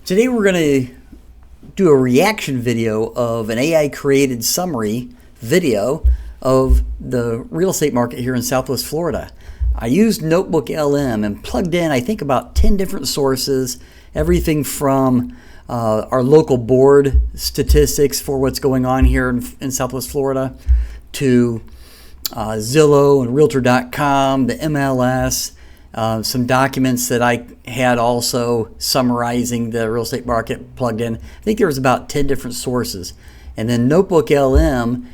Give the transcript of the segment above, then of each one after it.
Today we're going to do a reaction video of an AI created summary video of the real estate market here in Southwest Florida. I used Notebook LM and plugged in I think about 10 different sources, everything from our local board statistics for what's going on here in Southwest Florida to Zillow and Realtor.com, the MLS, some documents that I had also summarizing the real estate market plugged in. I think there was about 10 different sources. And then Notebook LM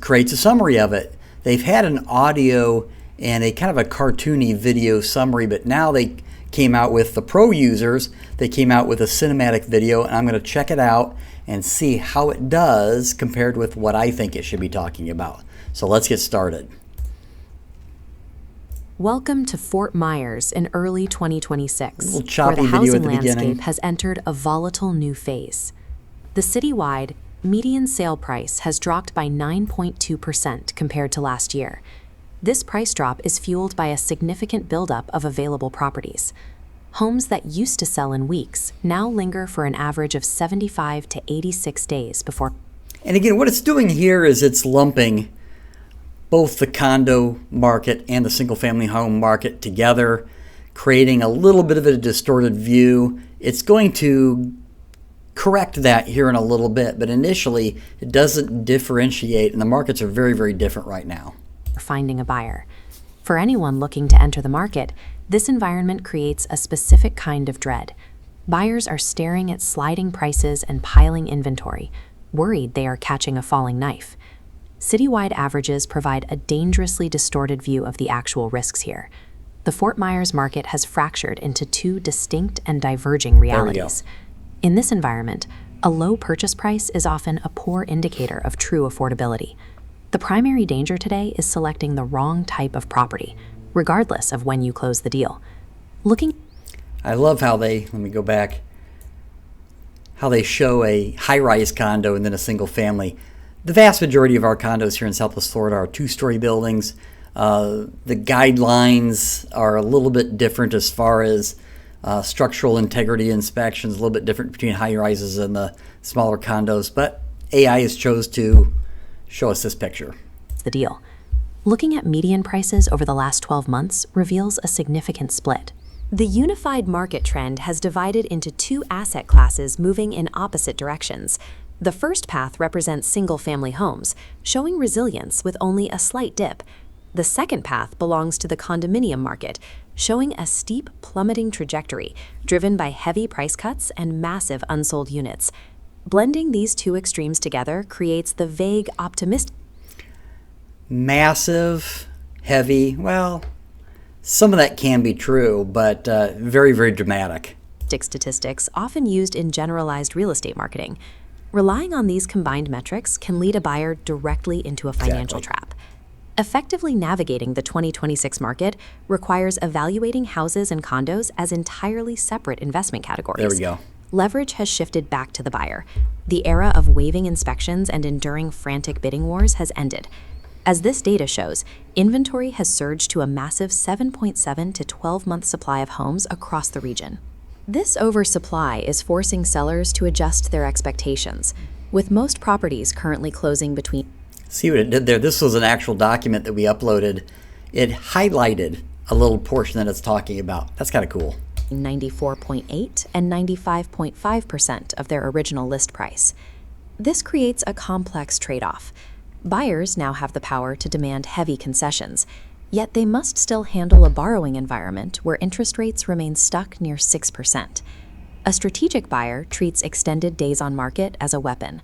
creates a summary of it. They've had an audio and a kind of a cartoony video summary, but now they came out with the pro users. They came out with a cinematic video, and I'm going to check it out and see how it does compared with what I think it should be talking about. So let's get started. Welcome to Fort Myers in early 2026, A little choppy where the video at housing the landscape beginning. has entered a volatile new phase. The citywide median sale price has dropped by 9.2% compared to last year. This price drop is fueled by a significant buildup of available properties. Homes that used to sell in weeks now linger for an average of 75 to 86 days before. And again, what it's doing here is it's lumping both the condo market and the single-family home market together, creating a little bit of a distorted view. It's going to correct that here in a little bit, but initially it doesn't differentiate, and the markets are very, very different right now. Finding a buyer. For anyone looking to enter the market, this environment creates a specific kind of dread. Buyers are staring at sliding prices and piling inventory, worried they are catching a falling knife. Citywide averages provide a dangerously distorted view of the actual risks here. The Fort Myers market has fractured into two distinct and diverging realities. In this environment, a low purchase price is often a poor indicator of true affordability. The primary danger today is selecting the wrong type of property, regardless of when you close the deal. I love how let me go back, how they show a high-rise condo and then a single family. The vast majority of our condos here in Southwest Florida are two-story buildings. The guidelines are a little bit different as far as structural integrity inspections, a little bit different between high-rises and the smaller condos, but AI has chose to show us this picture. The deal. Looking at median prices over the last 12 months reveals a significant split. The unified market trend has divided into two asset classes moving in opposite directions. The first path represents single-family homes, showing resilience with only a slight dip. The second path belongs to the condominium market, showing a steep plummeting trajectory driven by heavy price cuts and massive unsold units. Blending these two extremes together creates the vague, optimistic. Massive, heavy, well, some of that can be true, but very, very dramatic. Statistics often used in generalized real estate marketing. Relying on these combined metrics can lead a buyer directly into a financial trap. Effectively navigating the 2026 market requires evaluating houses and condos as entirely separate investment categories. There we go. Leverage has shifted back to the buyer. The era of waiving inspections and enduring frantic bidding wars has ended. As this data shows, inventory has surged to a massive 7.7 to 12-month supply of homes across the region. This oversupply is forcing sellers to adjust their expectations, with most properties currently closing between. See what it did there? This was an actual document that we uploaded. It highlighted a little portion that it's talking about. That's kind of cool. 94.8 and 95.5% of their original list price. This creates a complex trade-off. Buyers now have the power to demand heavy concessions, yet they must still handle a borrowing environment where interest rates remain stuck near 6%. A strategic buyer treats extended days on market as a weapon.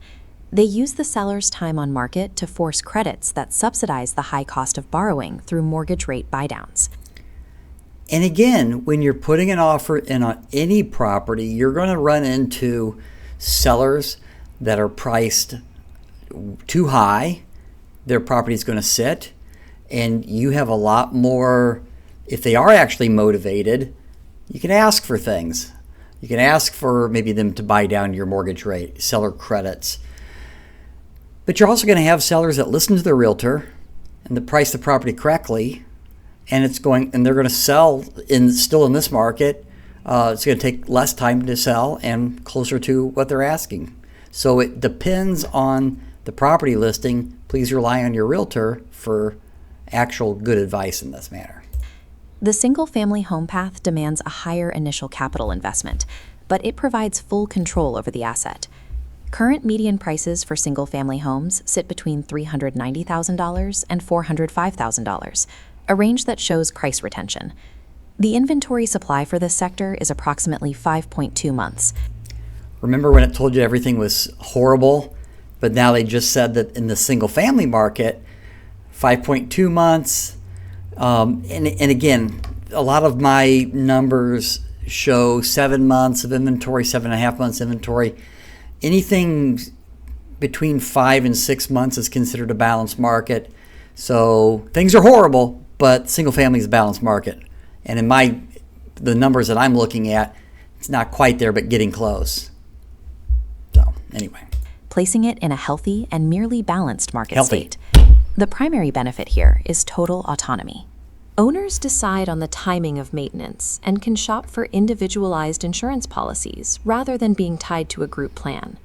They use the seller's time on market to force credits that subsidize the high cost of borrowing through mortgage rate buydowns. And again, when you're putting an offer in on any property, you're going to run into sellers that are priced too high. Their property is going to sit, and you have a lot more. If they are actually motivated, you can ask for things. You can ask for maybe them to buy down your mortgage rate, seller credits. But you're also going to have sellers that listen to their realtor and that price the property correctly, and they're going to sell still in this market it's going to take less time to sell and closer to what they're asking. So it depends on the property listing. Please rely on your realtor for actual good advice in this matter. The single-family home path demands a higher initial capital investment, but it provides full control over the asset. Current median prices for single-family homes sit between $390,000 and $405,000, a range that shows price retention. The inventory supply for this sector is approximately 5.2 months. Remember when it told you everything was horrible, but now they just said that in the single-family market, 5.2 months. And again, a lot of my numbers show 7 months of inventory, 7.5 months inventory. Anything between 5 and 6 months is considered a balanced market. So things are horrible, but single family is a balanced market. And in the numbers that I'm looking at, it's not quite there, but getting close. So anyway. Placing it in a healthy and merely balanced market state. The primary benefit here is total autonomy. Owners decide on the timing of maintenance and can shop for individualized insurance policies rather than being tied to a group plan.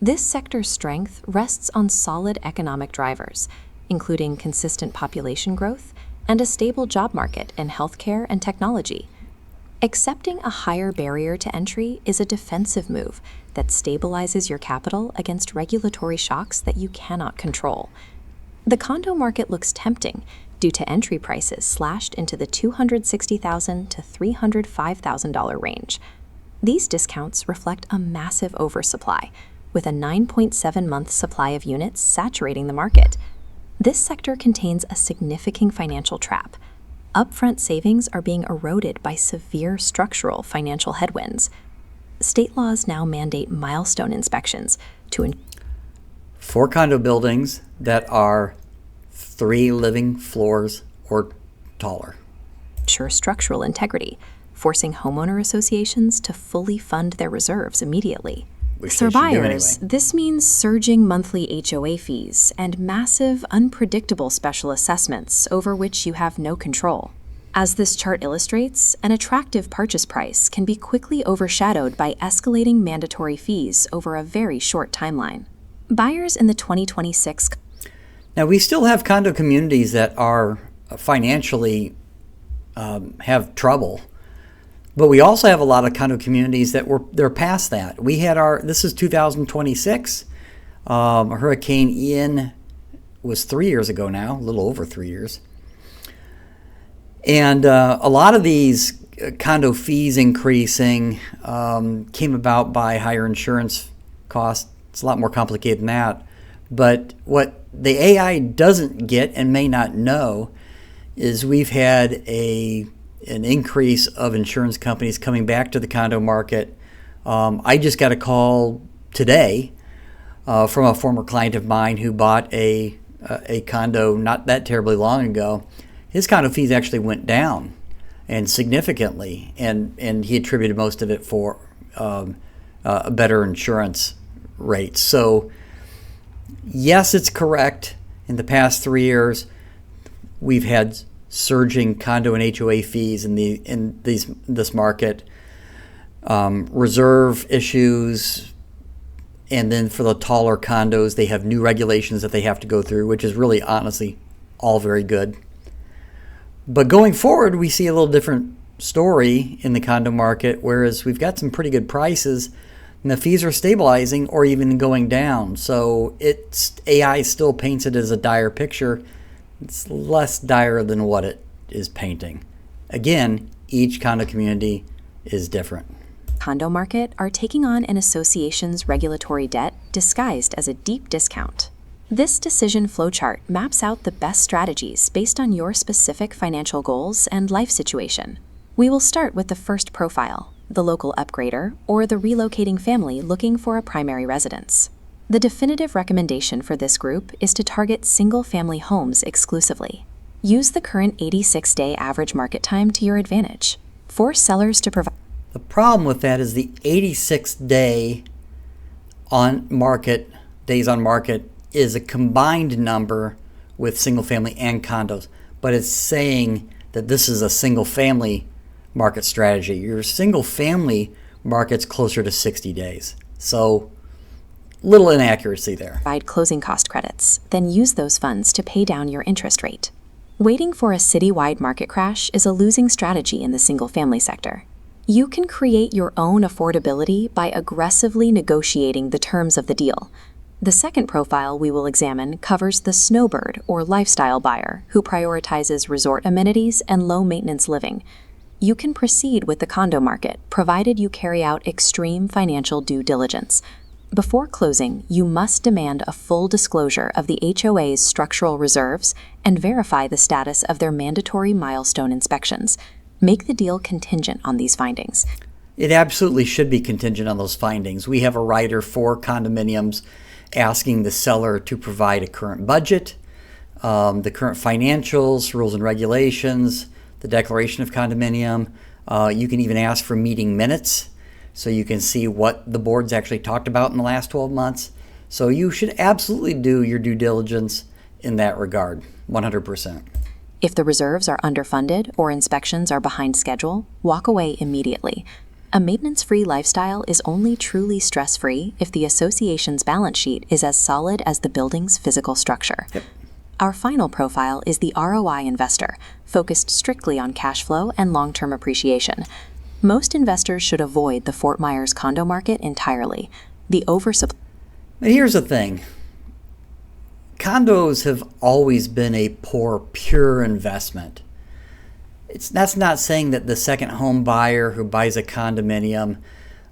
This sector's strength rests on solid economic drivers, including consistent population growth and a stable job market in healthcare and technology. Accepting a higher barrier to entry is a defensive move that stabilizes your capital against regulatory shocks that you cannot control. The condo market looks tempting due to entry prices slashed into the $260,000 to $305,000 range. These discounts reflect a massive oversupply, with a 9.7-month supply of units saturating the market. This sector contains a significant financial trap. Upfront savings are being eroded by severe structural financial headwinds. State laws now mandate milestone inspections for condo buildings that are 3 living floors or taller. Ensure structural integrity, forcing homeowner associations to fully fund their reserves immediately. For buyers, this means surging monthly HOA fees and massive, unpredictable special assessments over which you have no control. As this chart illustrates, an attractive purchase price can be quickly overshadowed by escalating mandatory fees over a very short timeline. Buyers in the 2026. Now, we still have condo communities that are financially have trouble, but we also have a lot of condo communities that they're past that. We had this is 2026. Hurricane Ian was 3 years ago now, a little over 3 years. And a lot of these condo fees increasing came about by higher insurance costs. It's a lot more complicated than that. But what the AI doesn't get and may not know is we've had an increase of insurance companies coming back to the condo market. I just got a call today from a former client of mine who bought a condo not that terribly long ago. His condo fees actually went down, and significantly, and he attributed most of it for a better insurance rates. So yes, it's correct. In the past 3 years, we've had surging condo and HOA fees in this market, reserve issues, and then for the taller condos, they have new regulations that they have to go through, which is really honestly all very good. But going forward, we see a little different story in the condo market, whereas we've got some pretty good prices and the fees are stabilizing or even going down. So AI still paints it as a dire picture. It's less dire than what it is painting. Again, each condo community is different. Condo market are taking on an association's regulatory debt disguised as a deep discount. This decision flowchart maps out the best strategies based on your specific financial goals and life situation. We will start with the first profile, the local upgrader or the relocating family looking for a primary residence. The definitive recommendation for this group is to target single-family homes exclusively. Use the current 86-day average market time to your advantage. Force sellers to provide. The problem with that is the 86-day days on market is a combined number with single family and condos, but it's saying that this is a single family market strategy. Your single family market's closer to 60 days. So little inaccuracy there. Provide closing cost credits, then use those funds to pay down your interest rate. Waiting for a citywide market crash is a losing strategy in the single-family sector. You can create your own affordability by aggressively negotiating the terms of the deal. The second profile we will examine covers the snowbird or lifestyle buyer who prioritizes resort amenities and low-maintenance living. You can proceed with the condo market provided you carry out extreme financial due diligence. Before closing, you must demand a full disclosure of the HOA's structural reserves and verify the status of their mandatory milestone inspections. Make the deal contingent on these findings. It absolutely should be contingent on those findings. We have a rider for condominiums asking the seller to provide a current budget, the current financials, rules and regulations, the declaration of condominium. You can even ask for meeting minutes, so you can see what the board's actually talked about in the last 12 months. So you should absolutely do your due diligence in that regard, 100%. If the reserves are underfunded or inspections are behind schedule, walk away immediately. A maintenance-free lifestyle is only truly stress-free if the association's balance sheet is as solid as the building's physical structure. Yep. Our final profile is the ROI investor, focused strictly on cash flow and long-term appreciation. Most investors should avoid the Fort Myers condo market entirely. The oversupply. But here's the thing. Condos have always been a poor, pure investment. That's not saying that the second home buyer who buys a condominium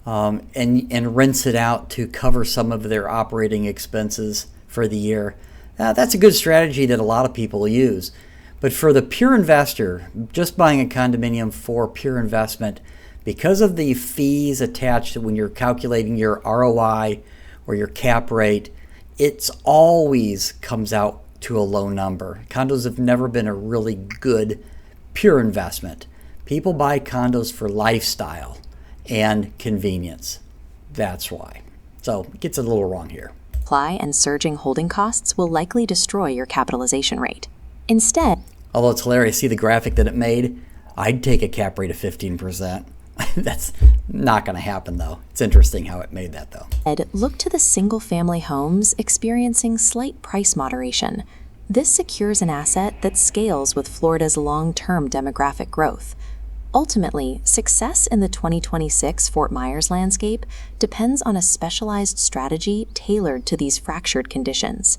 and rents it out to cover some of their operating expenses for the year, that's a good strategy that a lot of people use. But for the pure investor, just buying a condominium for pure investment, because of the fees attached when you're calculating your ROI or your cap rate, it's always comes out to a low number. Condos have never been a really good pure investment. People buy condos for lifestyle and convenience. That's why. So it gets a little wrong here. Supply and surging holding costs will likely destroy your capitalization rate. Instead, although it's hilarious, see the graphic that it made? I'd take a cap rate of 15%. That's not going to happen, though. It's interesting how it made that, though. Look to the single-family homes experiencing slight price moderation. This secures an asset that scales with Florida's long-term demographic growth. Ultimately, success in the 2026 Fort Myers landscape depends on a specialized strategy tailored to these fractured conditions.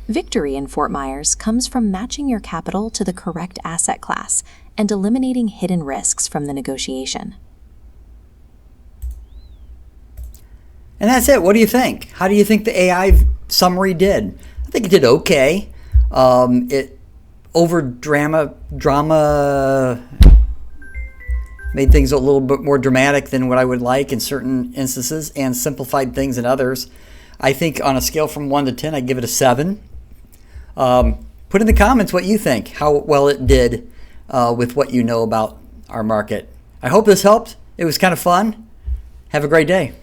Victory in Fort Myers comes from matching your capital to the correct asset class and eliminating hidden risks from the negotiation. And that's it. What do you think? How do you think the AI summary did? I think it did okay. It drama made things a little bit more dramatic than what I would like in certain instances and simplified things in others. I think on a scale from 1 to 10, I'd give it a 7. Put in the comments what you think, how well it did with what you know about our market. I hope this helped. It was kind of fun. Have a great day.